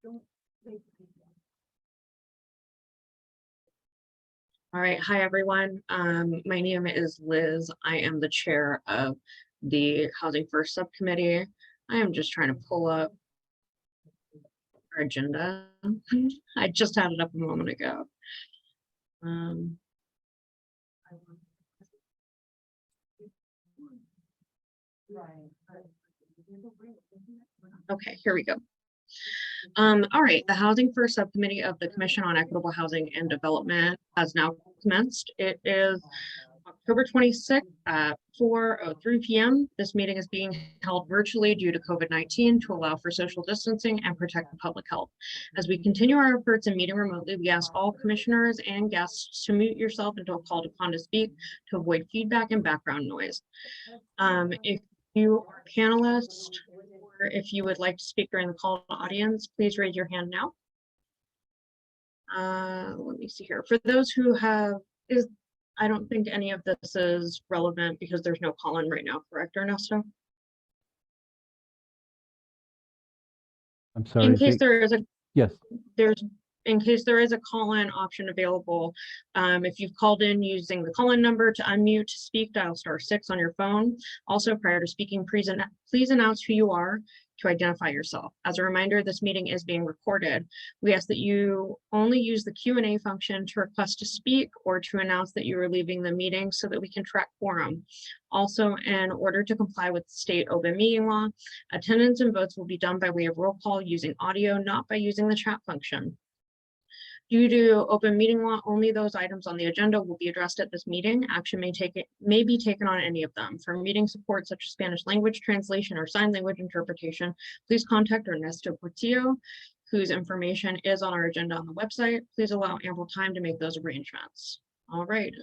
All right, hi everyone. My name is Liz. I am the chair of the Housing First Subcommittee. I am just trying to pull up our agenda. I just had it up a moment ago. Okay, here we go. All right, the Housing First Subcommittee of the Commission on Equitable Housing and Development has now commenced. It is October 26th at 4:03 p.m. This meeting is being held virtually due to COVID-19 to allow for social distancing and protect the public health. As we continue our efforts in meeting remotely, we ask all commissioners and guests to mute yourself until called upon to speak to avoid feedback and background noise. If you are a panelist, or if you would like to speak during the call to audience, please raise your hand now. Let me see here. For those who have, I don't think any of this is relevant because there's no call-in right now, correct, Ernesto? I'm sorry. In case there is a, yes, in case there is a call-in option available, if you've called in using the call-in number to unmute to speak, dial *6 on your phone. Also, prior to speaking, please announce who you are to identify yourself. As a reminder, this meeting is being recorded. We ask that you only use the Q&A function to request to speak or to announce that you are leaving the meeting so that we can track quorum. Also, in order to comply with state open meeting law, attendance and votes will be done by way of roll call using audio, not by using the chat function. Due to open meeting law, only those items on the agenda will be addressed at this meeting. Action may be taken on any of them. For meeting support such as Spanish language translation or sign language interpretation, please contact Ernesto Portillo, whose information is on our agenda on the website. Please allow ample time to make those arrangements. All right.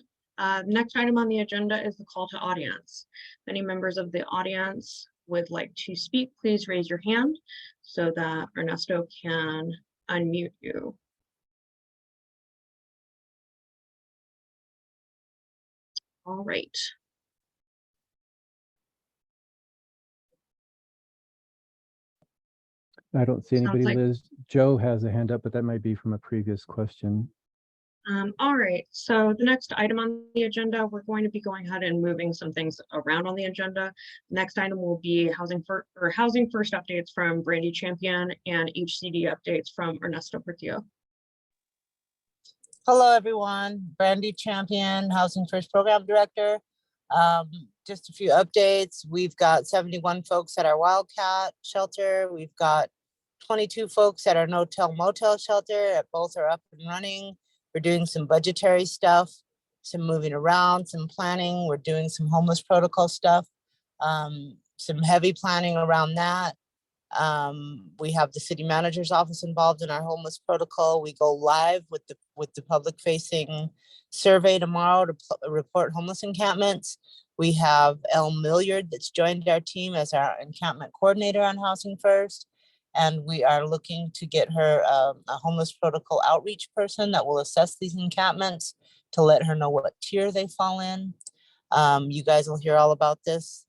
Next item on the agenda is the call to audience. If any members of the audience would like to speak, please raise your hand so that Ernesto can unmute you. All right. I don't see anybody, like, Liz. Joe has a hand up, but that might be from a previous question. All right, so the next item on the agenda, we're going to be going ahead and moving some things around on the agenda. Next item will be Housing First updates from Brandi Champion and HCD updates from Ernesto Portillo. Hello, everyone. Brandi Champion, Housing First Program Director. Just a few updates. We've got 71 folks at our Wildcat shelter. We've got 22 folks at our No-Tell Motel shelter. Both are up and running. We're doing some budgetary stuff, some moving around, some planning. We're doing some homeless protocol stuff, some heavy planning around that. We have the city manager's office involved in our homeless protocol. We go live with the public facing survey tomorrow to report homeless encampments. We have Elle Milliard that's joined our team as our encampment coordinator on Housing First. And we are looking to get her a homeless protocol outreach person that will assess these encampments to let her know what tier they fall in. You guys will hear all about this.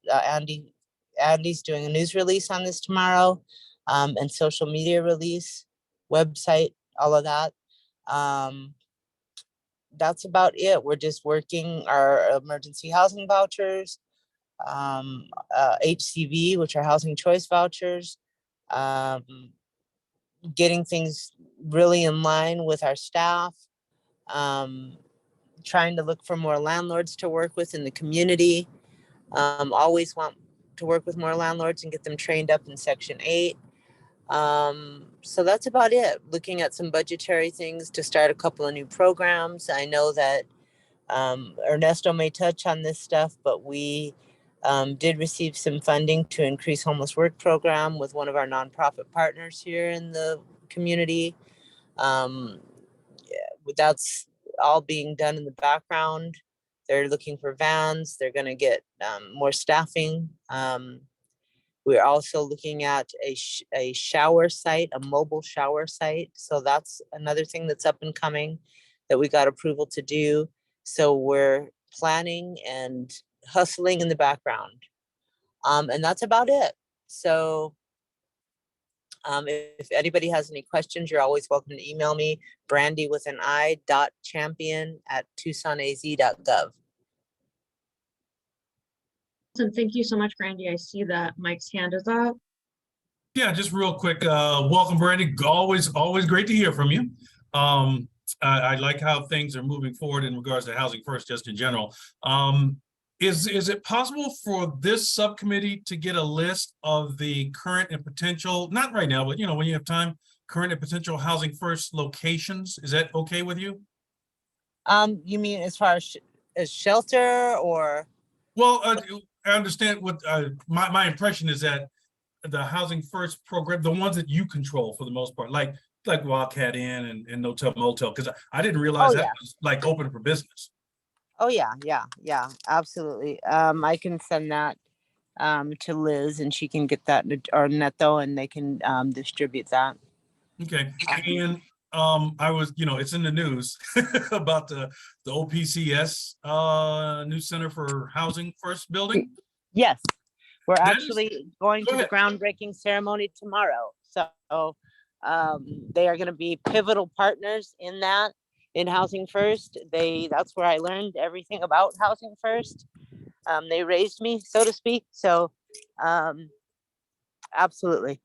Andy's doing a news release on this tomorrow, and social media release, website, all of that. That's about it. We're just working our emergency housing vouchers, HCV, which are housing choice vouchers, getting things really in line with our staff, trying to look for more landlords to work with in the community. Always want to work with more landlords and get them trained up in Section 8. So that's about it. Looking at some budgetary things to start a couple of new programs. I know that Ernesto may touch on this stuff, but we did receive some funding to increase homeless work program with one of our nonprofit partners here in the community. That's all being done in the background. They're looking for vans. They're going to get more staffing. We're also looking at a shower site, a mobile shower site. So that's another thing that's up and coming that we got approval to do. So we're planning and hustling in the background. And that's about it. So If anybody has any questions, you're always welcome to email me, Brandi with an I .champion@tucsonaz.gov. And thank you so much, Brandi. I see that Mike's hand is up. Yeah, just real quick. Welcome, Brandi. Always great to hear from you. I like how things are moving forward in regards to Housing First, just in general. Is it possible for this subcommittee to get a list of the current and potential, not right now, but when you have time, current and potential Housing First locations? Is that okay with you? You mean as far as shelter or? Well, I understand what my impression is that the Housing First program, the ones that you control for the most part, like Wildcat Inn and No Tub Motel, because I didn't realize that was like open for business. Oh yeah, absolutely. I can send that to Liz and she can get that, or Neto, and they can distribute that. Okay, and I was, it's in the news about the OPCS new Center for Housing First building. Yes, we're actually going to the groundbreaking ceremony tomorrow. So they are going to be pivotal partners in that, in Housing First. That's where I learned everything about Housing First. They raised me, so to speak. So absolutely.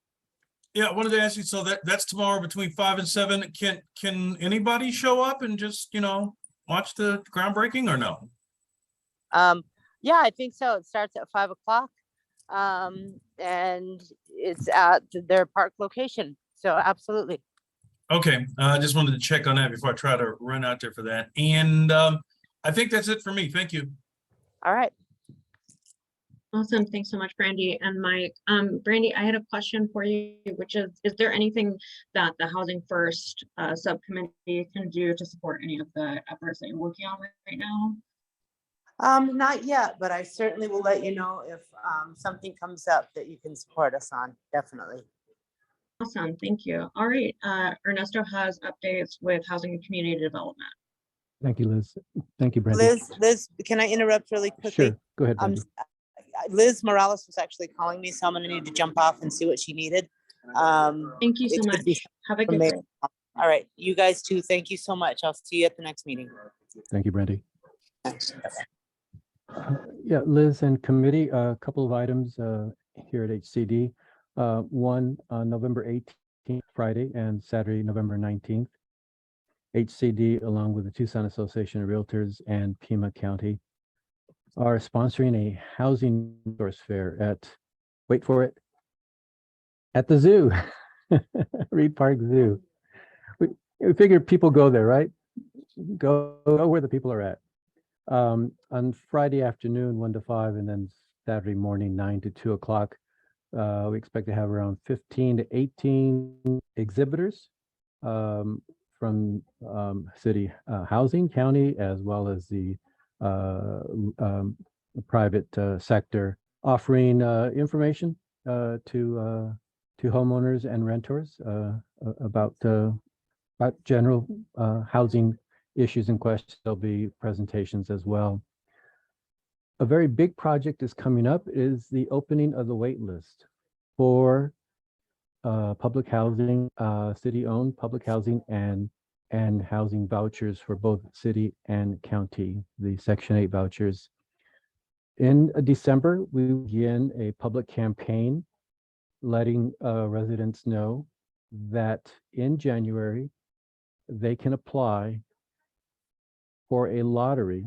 Yeah, I wanted to ask you, so that's tomorrow between 5 and 7. Can anybody show up and just, watch the groundbreaking or no? Yeah, I think so. It starts at 5 o'clock. And it's at their park location. So absolutely. Okay, I just wanted to check on that before I try to run out there for that. And I think that's it for me. Thank you. All right. Awesome. Thanks so much, Brandi and Mike. Brandi, I had a question for you, which is there anything that the Housing First subcommittee can do to support any of the efforts that you're working on right now? Not yet, but I certainly will let you know if something comes up that you can support us on. Definitely. Awesome. Thank you. All right. Ernesto has updates with housing and community development. Thank you, Liz. Thank you, Brandi. Liz, can I interrupt really quickly? Sure. Go ahead, Brandi. Liz Morales was actually calling me, so I'm going to need to jump off and see what she needed. Thank you so much. Have a good day. All right. You guys too. Thank you so much. I'll see you at the next meeting. Thank you, Brandi. Yeah, Liz and committee, a couple of items here at HCD. One on November 18th, Friday, and Saturday, November 19th. HCD, along with the Tucson Association of Realtors and Pima County, are sponsoring a housing resource fair at, wait for it, at the zoo, Reed Park Zoo. We figured people go there, right? Go where the people are at. On Friday afternoon, 1 to 5, and then Saturday morning, 9 to 2 o'clock. We expect to have around 15 to 18 exhibitors from city housing, county, as well as the private sector, offering information to homeowners and renters about general housing issues and questions. There'll be presentations as well. A very big project is coming up, is the opening of the wait list for public housing, city-owned public housing and housing vouchers for both city and county, the Section 8 vouchers. In December, we begin a public campaign letting residents know that in January, they can apply for a lottery.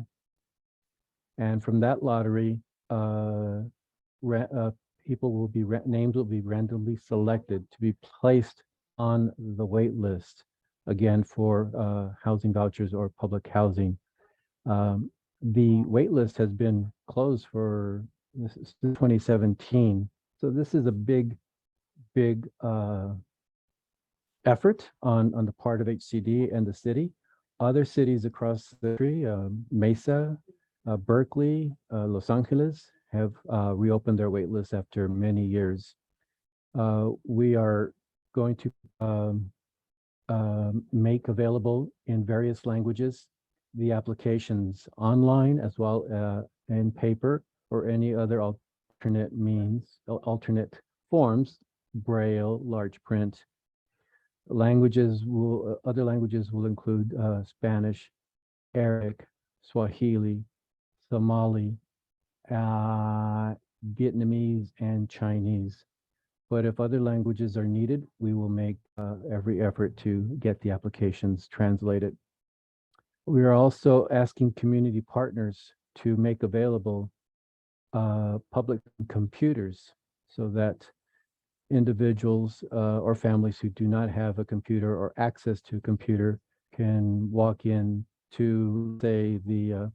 And from that lottery, people will be, names will be randomly selected to be placed on the wait list, again, for housing vouchers or public housing. The wait list has been closed for since 2017. So this is a big effort on the part of HCD and the city. Other cities across the country, Mesa, Berkeley, Los Angeles, have reopened their wait list after many years. We are going to make available in various languages the applications online as well in paper or any other alternate means, alternate forms Braille, large print. Other languages will include Spanish, Arabic, Swahili, Somali, Vietnamese, and Chinese. But if other languages are needed, we will make every effort to get the applications translated. We are also asking community partners to make available public computers so that individuals or families who do not have a computer or access to a computer can walk in to, say, the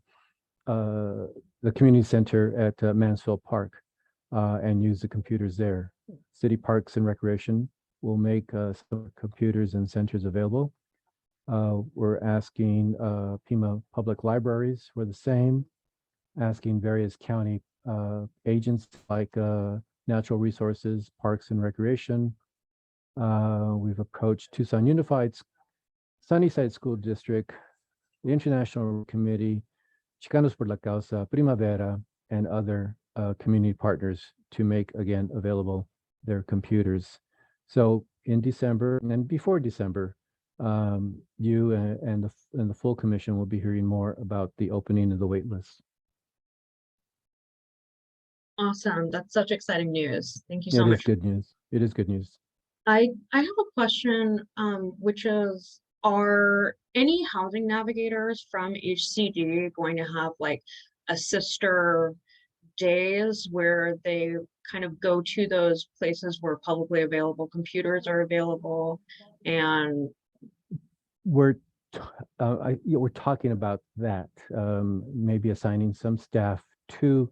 community center at Mansfield Park and use the computers there. City Parks and Recreation will make some computers and centers available. We're asking Pima Public Libraries for the same, asking various county agents like Natural Resources, Parks and Recreation. We've approached Tucson Unified, Sunnyside School District, the International Committee, Chicanos por la Causa, Primavera, and other community partners to make, again, available their computers. So in December and before December, you and the full commission will be hearing more about the opening of the wait list. Awesome. That's such exciting news. Thank you so It much. is good news. It is good news. I have a question, which is, are any housing navigators from HCD going to have like a sister days where they kind of go to those places where publicly available computers are available? And We're talking about that, maybe assigning some staff to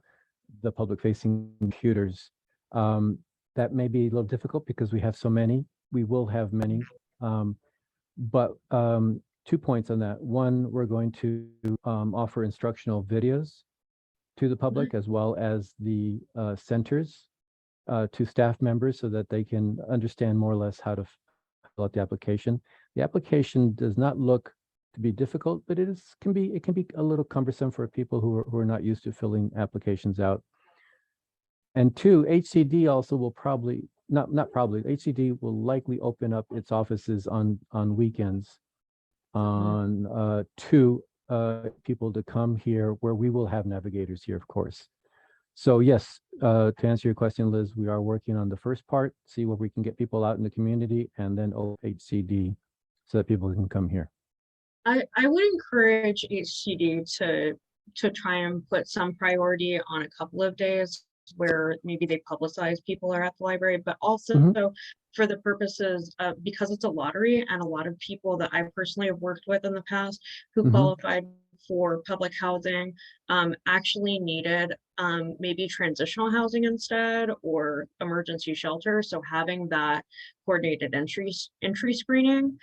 the public facing computers. That may be a little difficult because we have so many. We will have many. But 2 points on that. One, we're going to offer instructional videos to the public as well as the centers to staff members so that they can understand more or less how to fill out the application. The application does not look to be difficult, but it can be a little cumbersome for people who are not used to filling applications out. And two, HCD also will HCD will likely open up its offices on weekends to people to come here, where we will have navigators here, of course. So yes, to answer your question, Liz, we are working on the first part, see where we can get people out in the community, and then HCD so that people can come here. I would encourage HCD to try and put some priority on a couple of days where maybe they publicize people are at the library, but also for the purposes of, because it's a lottery, and a lot of people that I personally have worked with in the past who qualified for public housing actually needed maybe transitional housing instead, or emergency shelter. So having that coordinated entry screening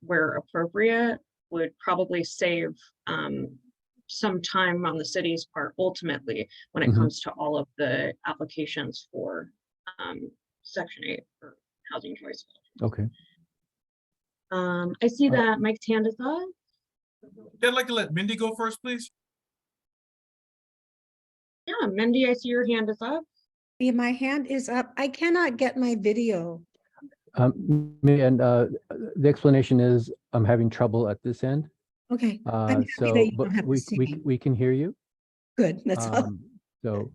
where appropriate would probably save some time on the city's part ultimately when it comes to all of the applications for Section 8 or housing choice. Okay. I see that Mike's hand is up. I'd like to let Mindy go first, please. Yeah, Mindy, I see your hand is up. Yeah, my hand is up. I cannot get my video. And the explanation is I'm having trouble at this end. Okay. I'm happy So, that you but don't have to see me. we can hear you. Good. That's all. So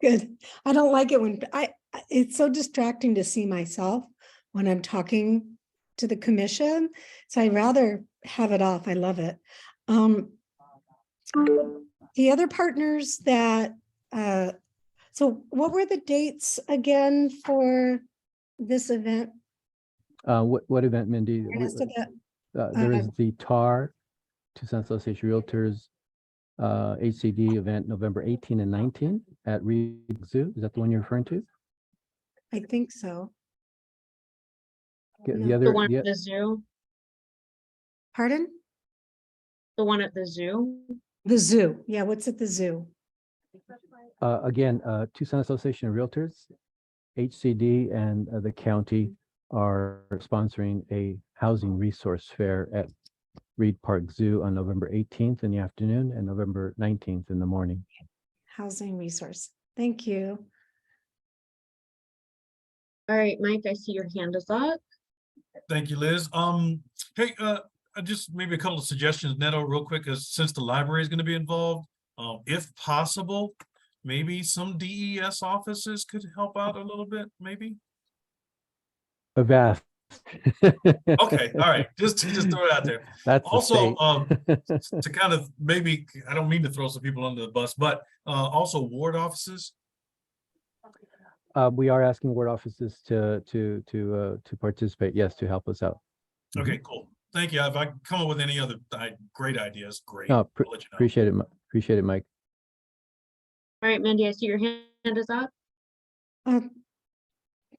Good. I don't like it when it's so distracting to see myself when I'm talking to the commission. So I'd rather have it off. I love it. The other partners that, so what were the dates again for this event? what event, Mindy? Rest of that? There is the TAR, Tucson Association Realtors, HCD event November 18 and 19 at Reed Zoo. Is that the one you're referring to? I think so. The No. other, The one at the zoo. Pardon? The one at the zoo. The zoo. Yeah, what's at the zoo? again, Tucson Association of Realtors, HCD, and the county are sponsoring a housing resource fair at Reed Park Zoo on November 18th in the afternoon and November 19th in the morning. Housing resource. Thank you. All right, Mike, I see your hand is up. Thank you, Liz. Hey, just maybe a couple of suggestions, Neto, real quick, since the library is going to be involved, if possible, maybe some DES offices could help out a little bit, maybe. Avast. Okay, all right, just throw it out there. That's the Also, state. to kind of maybe, I don't mean to throw some people under the bus, but also ward offices. We are asking ward offices to participate, yes, to help us out. Okay, cool. Thank you. If I come up with any other great ideas, great. No, I'll let you know. appreciate it, Mike. All right, Mindy, I see your hand is up. A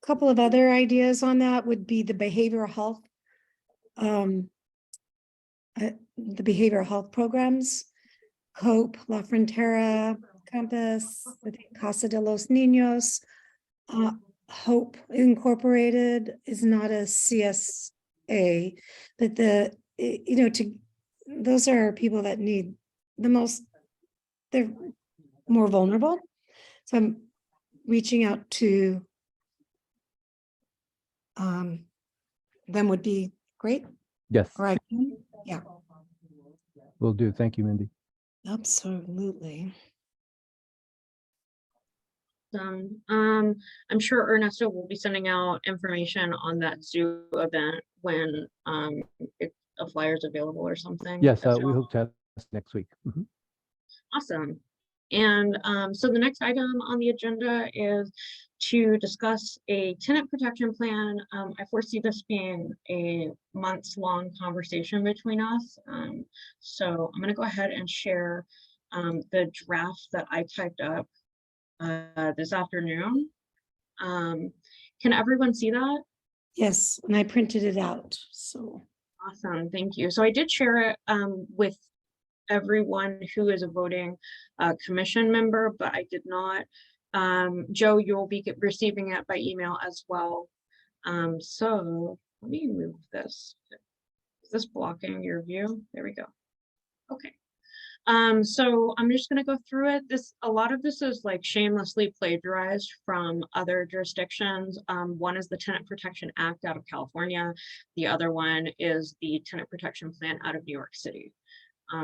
couple of other ideas on that would be the behavioral health. The behavioral health programs, COPE, La Frontera, Compass, I think Casa de los Niños. Hope Incorporated is not a CSA, but those are people that need the most, they're more vulnerable. So I'm reaching out to them would be great. Yes, Or I can, yeah, will do. Thank you, Mindy. absolutely. I'm sure Ernesto will be sending out information on that zoo event when if a flyer is available or something. Yes, as we well. hope to have this next week. Mhm. Awesome. And so the next item on the agenda is to discuss a tenant protection plan. I foresee this being a months-long conversation between us. So I'm going to go ahead and share the draft that I typed up this afternoon. Can everyone see that? Yes, and I printed it out, so. Awesome, thank you. So I did share it with everyone who is a voting commission member, but I did not. Joe, you'll be receiving it by email as well. So let me move this. Is this blocking your view? There we go. Okay. So I'm just going to go through it. A lot of this is like shamelessly plagiarized from other jurisdictions. One is the Tenant Protection Act out of California. The other one is the Tenant Protection Plan out of New York City.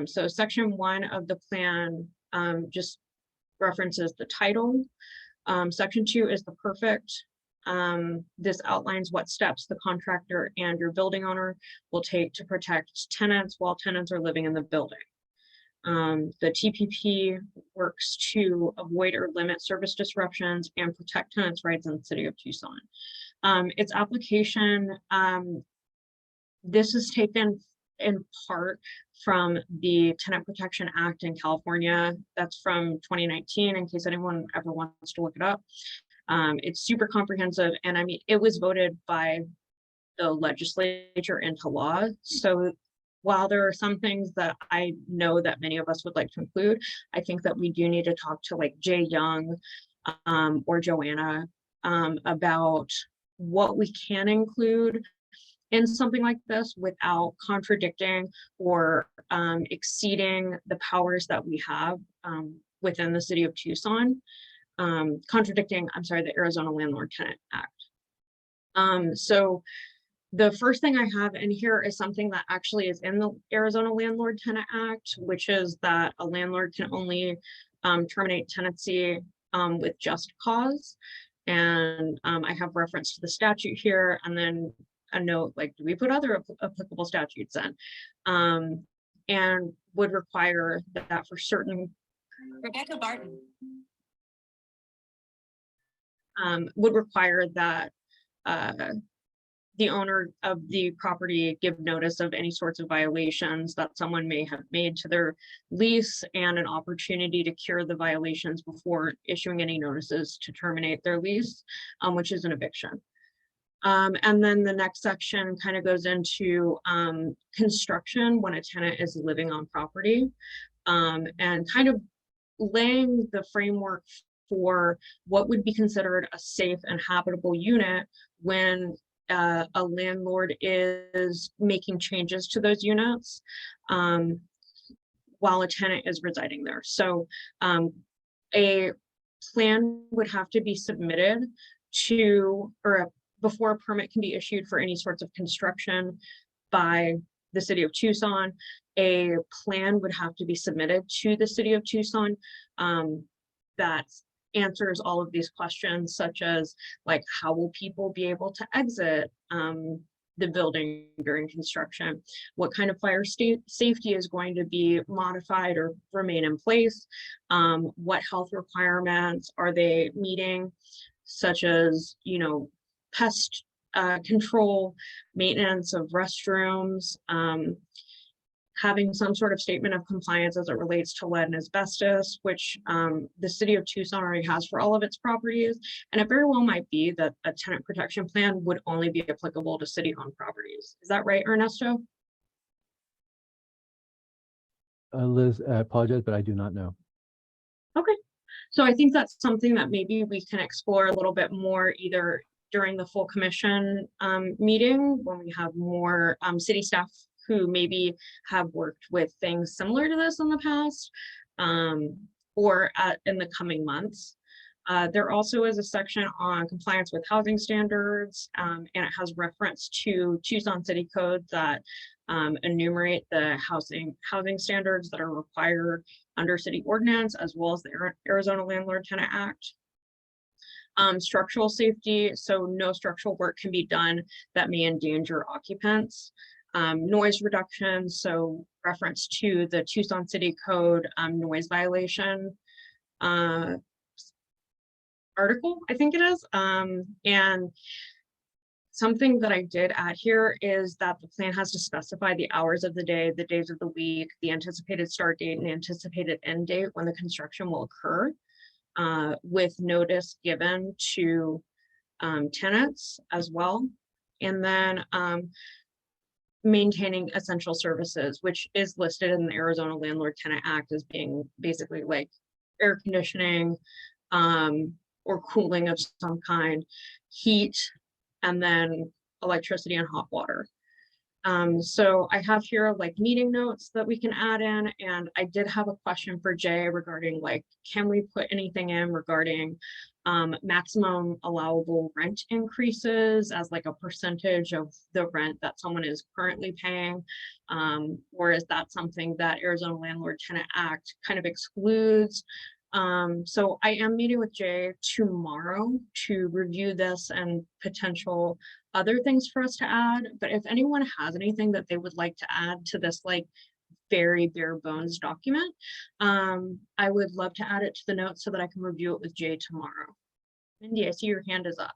So section 1 of the plan just references the title. Section 2 is the perfect. This outlines what steps the contractor and your building owner will take to protect tenants while tenants are living in the building. The TPP works to avoid or limit service disruptions and protect tenants' rights in the city of Tucson. Its application, this is taken in part from the Tenant Protection Act in California. That's from 2019, in case anyone ever wants to look it up. It's super comprehensive, and I mean, it was voted by the legislature into law. So while there are some things that I know that many of us would like to include, I think that we do need to talk to like Jay Young or Joanna about what we can include in something like this without contradicting or exceeding the powers that we have within the city of Tucson, contradicting, I'm sorry, the Arizona Landlord Tenant Act. So the first thing I have in here is something that actually is in the Arizona Landlord Tenant Act, which is that a landlord can only terminate tenancy with just cause. And I have reference to the statute here, and then a note like, do we put other applicable statutes in? And would require that for certain. Rebecca Barton. Would require that the owner of the property give notice of any sorts of violations that someone may have made to their lease and an opportunity to cure the violations before issuing any notices to terminate their lease, which is an eviction. And then the next section kind of goes into construction when a tenant is living on property, and kind of laying the framework for what would be considered a safe and habitable unit when a landlord is making changes to those units while a tenant is residing there. So a plan would have to be submitted to, or before a permit can be issued for any sorts of construction by the city of Tucson, a plan would have to be submitted to the city of Tucson that answers all of these questions, such as like, how will people be able to exit the building during construction? What kind of fire safety is going to be modified or remain in place? What health requirements are they meeting, such as, you know, pest control, maintenance of restrooms, having some sort of statement of compliance as it relates to lead and asbestos, which the city of Tucson already has for all of its properties. And it very well might be that a tenant protection plan would only be applicable to city-owned properties. Is that right, Ernesto? Liz, I apologize, but I do not know. Okay, so I think that's something that maybe we can explore a little bit more, either during the full commission meeting, when we have more city staff who maybe have worked with things similar to this in the past, or in the coming months. There also is a section on compliance with housing standards, and it has reference to Tucson City Code that enumerate the housing standards that are required under city ordinance, as well as the Arizona Landlord Tenant Act. Structural safety, so no structural work can be done that may endanger occupants. Noise reduction, so reference to the Tucson City Code noise violation article, I think it is. And something that I did add here is that the plan has to specify the hours of the day, the days of the week, the anticipated start date and anticipated end date when the construction will occur, with notice given to tenants as well. And then maintaining essential services, which is listed in the Arizona Landlord Tenant Act as being basically like air conditioning or cooling of some kind, heat, and then electricity and hot water. So I have here like meeting notes that we can add in, and I did have a question for Jay regarding like, can we put anything in regarding maximum allowable rent increases as like a percentage of the rent that someone is currently paying, or is that something that Arizona Landlord Tenant Act kind of excludes? So I am meeting with Jay tomorrow to review this and potential other things for us to add. But if anyone has anything that they would like to add to this like very bare bones document, I would love to add it to the notes so that I can review it with Jay tomorrow. Mindy, I see your hand is up.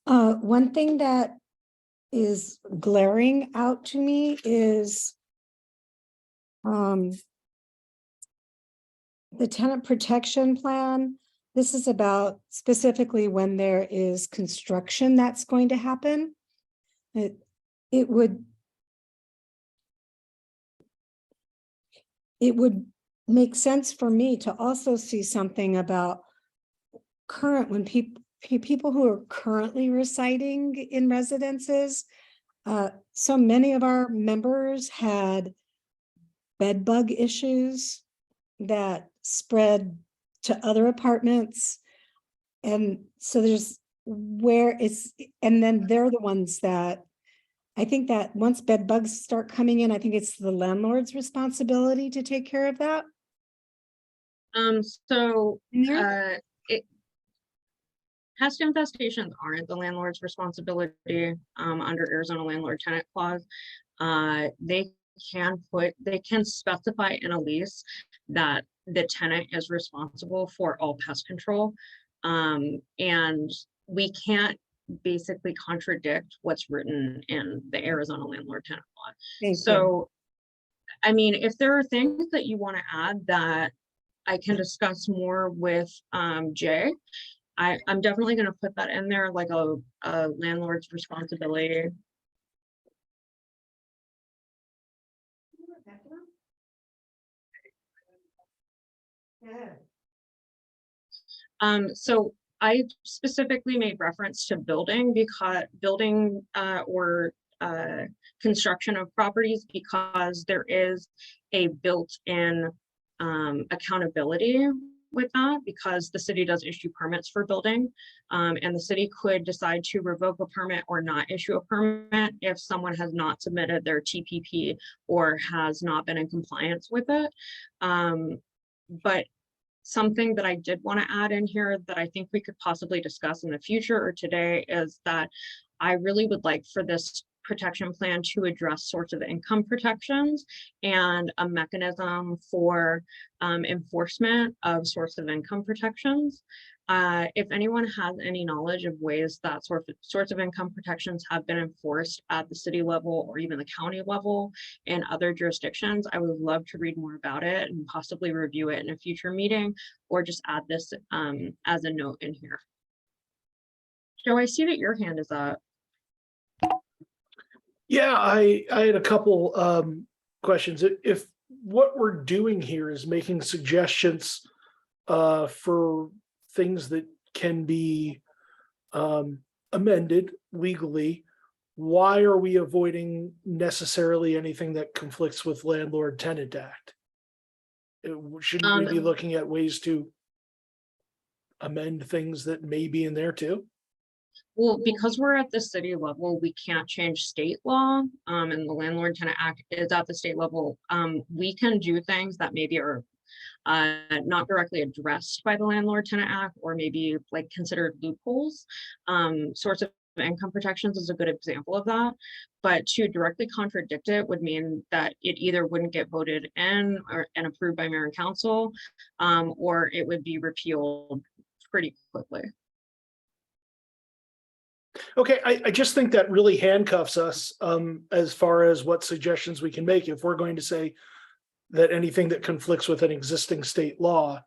One thing that is glaring out to me is the tenant protection plan. This is about specifically when there is construction that's going to happen. It would make sense for me to also see something about when people who are currently residing in residences. So many of our members had bed bug issues that spread to other apartments. And so and then they're the ones that, I think that once bed bugs start coming in, I think it's the landlord's responsibility to take care of that. Pest infestations aren't the landlord's responsibility under Arizona Landlord Tenant Clause. They can specify in a lease that the tenant is responsible for all pest control. And we can't basically contradict what's written in the Arizona Landlord Tenant Law. So, I mean, if there are things that you want to add that I can discuss more with Jay, I'm definitely going to put that in there, like a landlord's responsibility. So I specifically made reference to building or construction of properties, because there is a built-in accountability with that because the city does issue permits for building. And the city could decide to revoke a permit or not issue a permit if someone has not submitted their TPP or has not been in compliance with it. But something that I did want to add in here that I think we could possibly discuss in the future or today is that I really would like for this protection plan to address source of income protections and a mechanism for enforcement of source of income protections. If anyone has any knowledge of ways that source of income protections have been enforced at the city level or even the county level in other jurisdictions, I would love to read more about it and possibly review it in a future meeting or just add this as a note in here. Joe, I see that your hand is up. Yeah, I had a couple questions. If what we're doing here is making suggestions for things that can be amended legally, why are we avoiding necessarily anything that conflicts with Landlord-Tenant Act? Shouldn't we be looking at ways to amend things that may be in there too? Well, because we're at the city level, we can't change state law, and the Landlord-Tenant Act is at the state level. We can do things that maybe are not directly addressed by the Landlord-Tenant Act or maybe like considered loopholes. Source of income protections is a good example of that, but to directly contradict it would mean that it either wouldn't get voted in and approved by mayor and council, or it would be repealed pretty quickly. Okay, I just think that really handcuffs us as far as what suggestions we can make. If we're going to say that anything that conflicts with an existing state law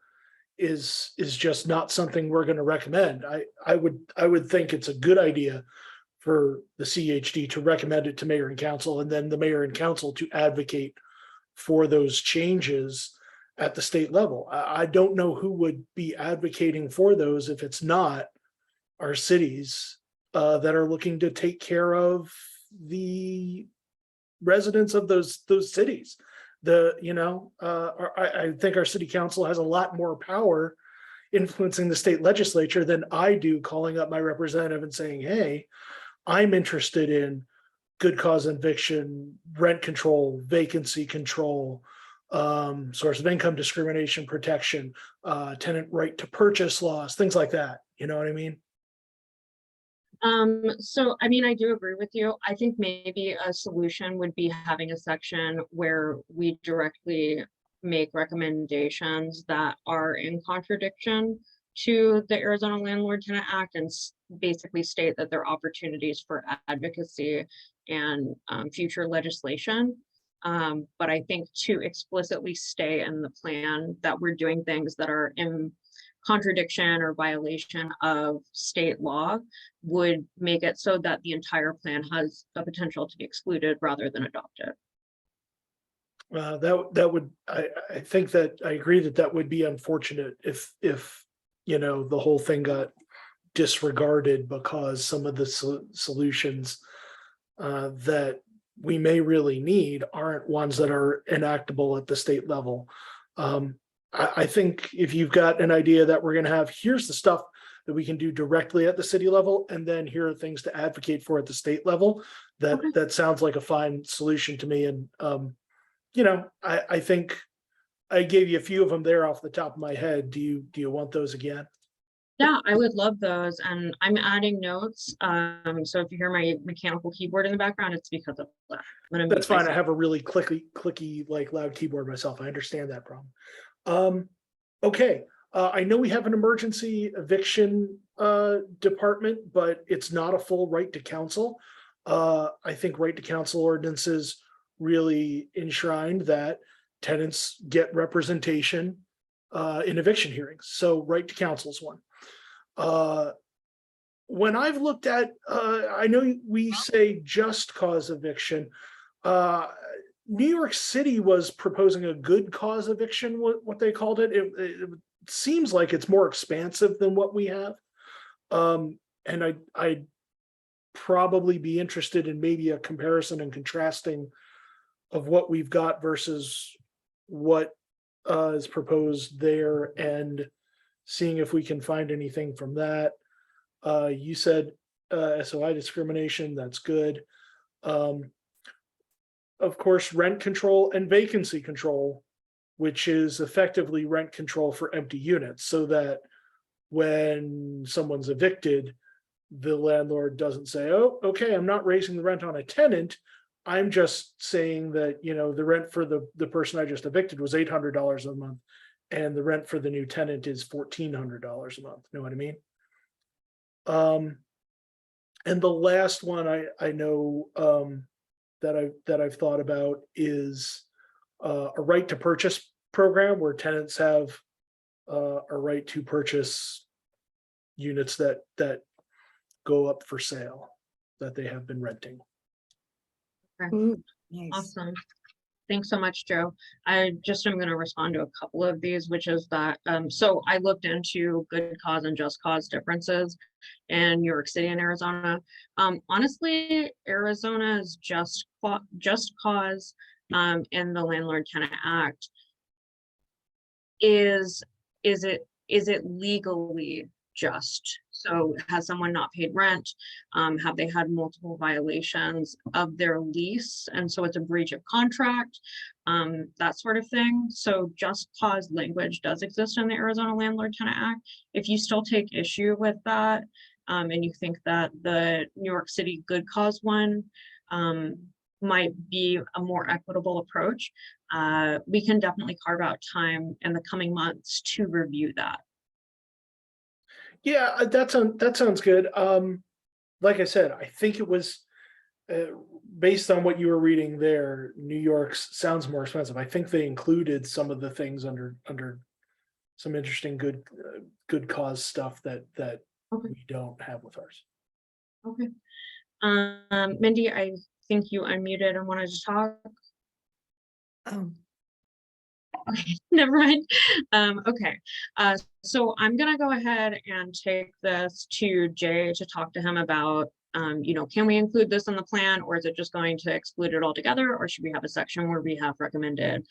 is just not something we're going to recommend, I would think it's a good idea for the CHD to recommend it to mayor and council, and then the mayor and council to advocate for those changes at the state level. I don't know who would be advocating for those if it's not our cities that are looking to take care of the residents of those cities. I think our city council has a lot more power influencing the state legislature than I do calling up my representative and saying, hey, I'm interested in good cause eviction, rent control, vacancy control, source of income discrimination protection, tenant right to purchase laws, things like that. You know what I mean? So, I mean, I do agree with you. I think maybe a solution would be having a section where we directly make recommendations that are in contradiction to the Arizona Landlord-Tenant Act and basically state that there are opportunities for advocacy and future legislation. But I think to explicitly stay in the plan that we're doing things that are in contradiction or violation of state law would make it so that the entire plan has the potential to be excluded rather than adopted. That would, I think that I agree that would be unfortunate if the whole thing got disregarded because some of the solutions that we may really need aren't ones that are enactable at the state level. I think if you've got an idea that we're going to have, here's the stuff that we can do directly at the city level, and then here are things to advocate for at the state level, that sounds like a fine solution to me. And, I think I gave you a few of them there off the top of my head. Do you want those again? Yeah, I would love those. And I'm adding notes. So if you hear my mechanical keyboard in the background, it's because of that. That's fine. I have a really clicky, like loud keyboard myself. I understand that problem. Okay. I know we have an emergency eviction department, but it's not a full right to counsel. I think right to counsel ordinances really enshrined that tenants get representation in eviction hearings. So right to counsel is one. When I've looked at, I know we say just cause eviction. New York City was proposing a good cause eviction, what they called it. It seems like it's more expansive than what we have. And I'd probably be interested in maybe a comparison and contrasting of what we've got versus what is proposed there, and seeing if we can find anything from that. You said SOI discrimination, that's good. Of course, rent control and vacancy control, which is effectively rent control for empty units, so that when someone's evicted, the landlord doesn't say, oh, okay, I'm not raising the rent on a tenant. I'm just saying that, you know, the rent for the person I just evicted was $800 a month, and the rent for the new tenant is $1,400 a month. Know what I mean? And the last one I know that I've thought about is a right to purchase program where tenants have a right to purchase units that go up for sale that they have been renting. Ooh, nice. Awesome. Thanks so much, Joe. I just am going to respond to a couple of these, which is that, so I looked into good cause and just cause differences in New York City and Arizona. Honestly, Arizona's just cause in the Landlord Tenant Act is it legally just? So has someone not paid rent? Have they had multiple violations of their lease? And so it's a breach of contract, that sort of thing. So just cause language does exist in the Arizona Landlord Tenant Act. If you still take issue with that, and you think that the New York City good cause one might be a more equitable approach, we can definitely carve out time in the coming months to review that. Yeah, that sounds good. Like I said, I think it was based on what you were reading there. New York's sounds more expensive. I think they included some of the things under some interesting good cause stuff that Okay. we don't have with ours. Okay. Mindy, I think you unmuted and wanted to talk. Oh, Okay, never mind. Okay, so I'm gonna go ahead and take this to Jay to talk to him about, you know, can we include this in the plan, or is it just going to exclude it altogether, or should we have a section where we have recommended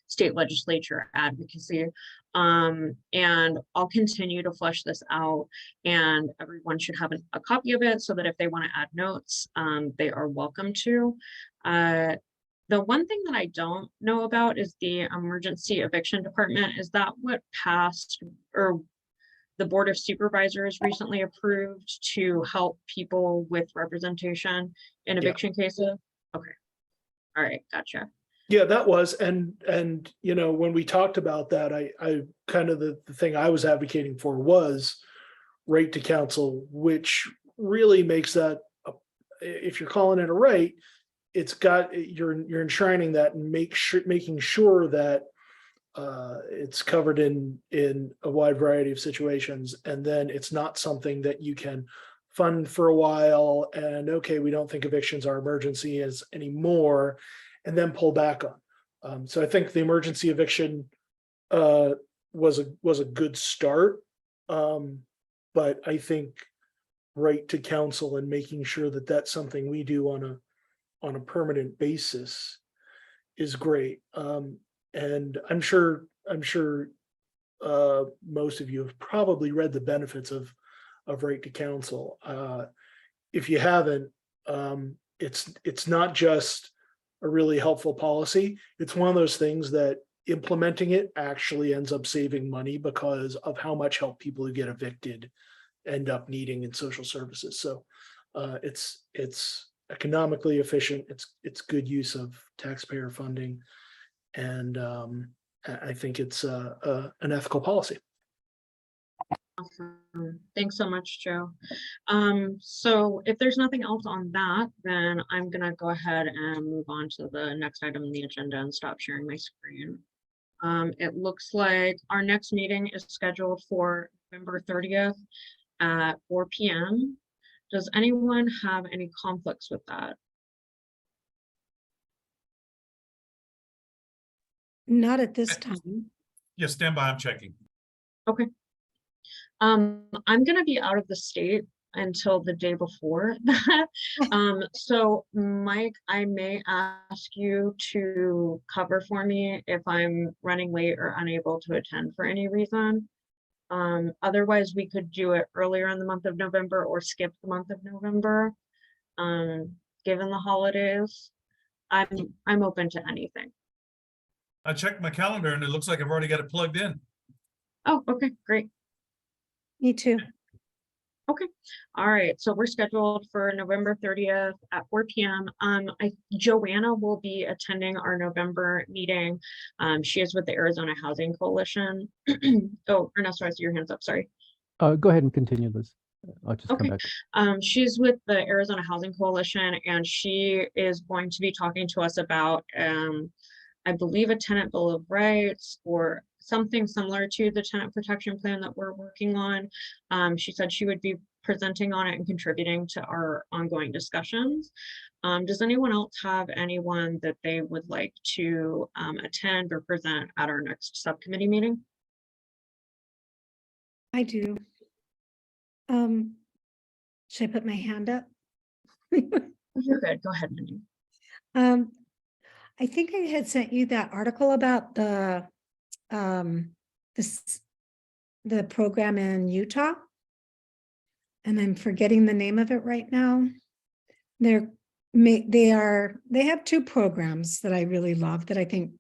state legislature advocacy? And I'll continue to flesh this out, and everyone should have a copy of it so that if they want to add notes, they are welcome to. The one thing that I don't know about is the emergency eviction department. Is that what passed, or the Board of Supervisors recently approved to help people with representation in eviction cases? Okay. All right, gotcha. Yeah, that was, and you know, when we talked about that, I kind of the thing I was advocating for was right to counsel, which really makes that, if you're calling it a right, it's got, you're enshrining that and making sure that it's covered in a wide variety of situations, and then it's not something that you can fund for a while and okay, we don't think evictions are emergency as anymore, and then pull back on. So I think the emergency eviction was a good start, but I think right to counsel and making sure that that's something we do on a permanent basis is great. And I'm sure most of you have probably read the benefits of right to counsel. If you haven't, it's not just a really helpful policy. It's one of those things that implementing it actually ends up saving money because of how much help people who get evicted end up needing in social services. So it's economically efficient. It's good use of taxpayer funding, and I think it's an ethical policy. Awesome. Thanks so much, Joe. So if there's nothing else on that, then I'm gonna go ahead and move on to the next item on the agenda and stop sharing my screen. It looks like our next meeting is scheduled for November 30th at 4 p.m. Does anyone have any conflicts with that? not at this time. Yeah, stand by, I'm checking. Okay. I'm gonna be out of the state until the day before that. So Mike, I may ask you to cover for me if I'm running late or unable to attend for any reason. Otherwise, we could do it earlier in the month of November or skip the month of November. Given the holidays, I'm open to anything. I checked my calendar and it looks like I've already got it plugged in. Oh, okay, great. Me too. Okay, all right, so we're scheduled for November 30th at 4 p.m. Joanna will be attending our November meeting. She is with the Arizona Housing Coalition. Oh, Ernesto, I see your hands up, sorry. Go ahead and continue, Liz. I'll just Okay. come back. She's with the Arizona Housing Coalition, and she is going to be talking to us about, I believe, a tenant bill of rights or something similar to the tenant protection plan that we're working on. She said she would be presenting on it and contributing to our ongoing discussions. Does anyone else have anyone that they would like to attend or present at our next subcommittee meeting? I do. Should I put my hand up? You're good, go ahead, Mindy. I think I had sent you that article about the program in Utah. And I'm forgetting the name of it right now. They have two programs that I really love that I think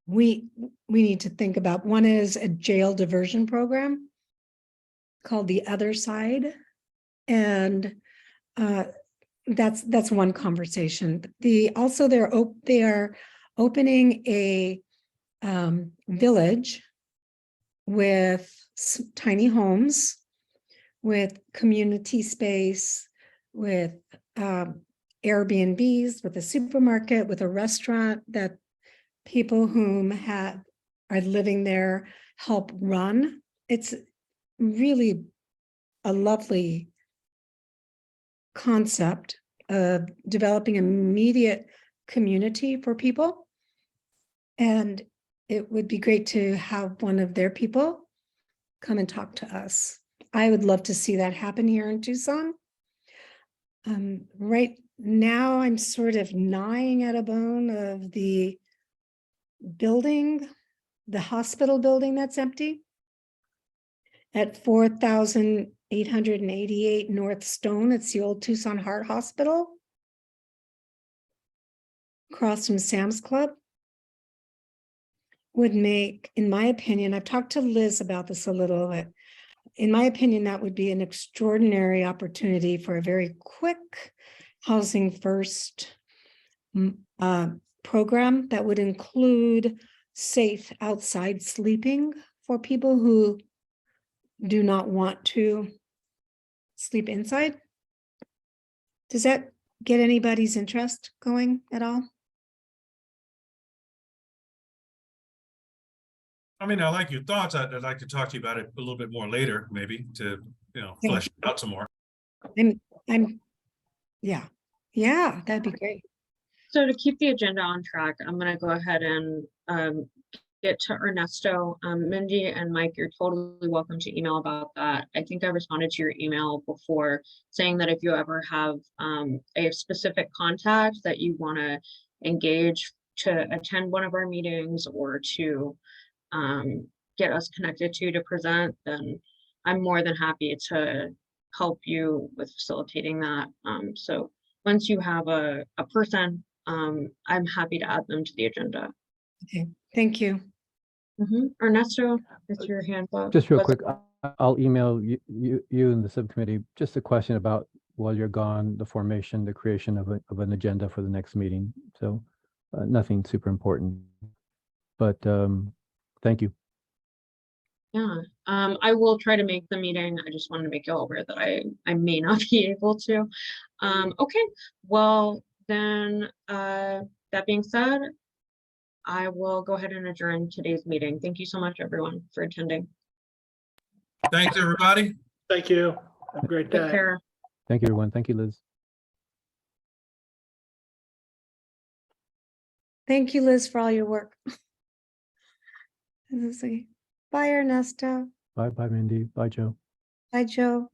we need to think about. One is a jail diversion program called The Other Side. And that's one conversation. They are opening a village with tiny homes, with community space, with Airbnbs, with a supermarket, with a restaurant that people whom are living there help run. It's really a lovely concept of developing immediate community for people. And it would be great to have one of their people come and talk to us. I would love to see that happen here in Tucson. Right now, I'm sort of gnawing at a bone of the building, the hospital building that's empty at 4,888 North Stone. It's the old Tucson Heart Hospital, across from Sam's Club. Would make, in my opinion, I've talked to Liz about this a little bit. In my opinion, that would be an extraordinary opportunity for a very quick housing first program that would include safe outside sleeping for people who do not want to sleep inside. Does that get anybody's interest going at all? I mean, I like your thoughts. I'd like to talk to you about it a little bit more later, maybe to, flesh it out some more. Yeah, that'd be great. So to keep the agenda on track, I'm going to go ahead and get to Ernesto. Mindy and Mike, you're totally welcome to email about that. I think I responded to your email before saying that if you ever have a specific contact that you want to engage to attend one of our meetings or to get us connected to present, then I'm more than happy to help you with facilitating that. So once you have a person, I'm happy to add them to the agenda. Okay, thank you. Ernesto, it's your hand up. Just real quick, I'll email you and the subcommittee just a question about, while you're gone, the formation, the creation of an agenda for the next meeting. So nothing super important, but thank you. Yeah, I will try to make the meeting. I just wanted to make you all aware that I may not be able to. Okay, well then, that being said, I will go ahead and adjourn today's meeting. Thank you so much, everyone, for attending. Thanks, everybody. Thank you. Have a great day. Take care. Thank you, everyone. Thank you, Liz. Thank you, Liz, for all your work. Bye, Ernesto. Bye, Mindy. Bye, Joe. Bye, Joe.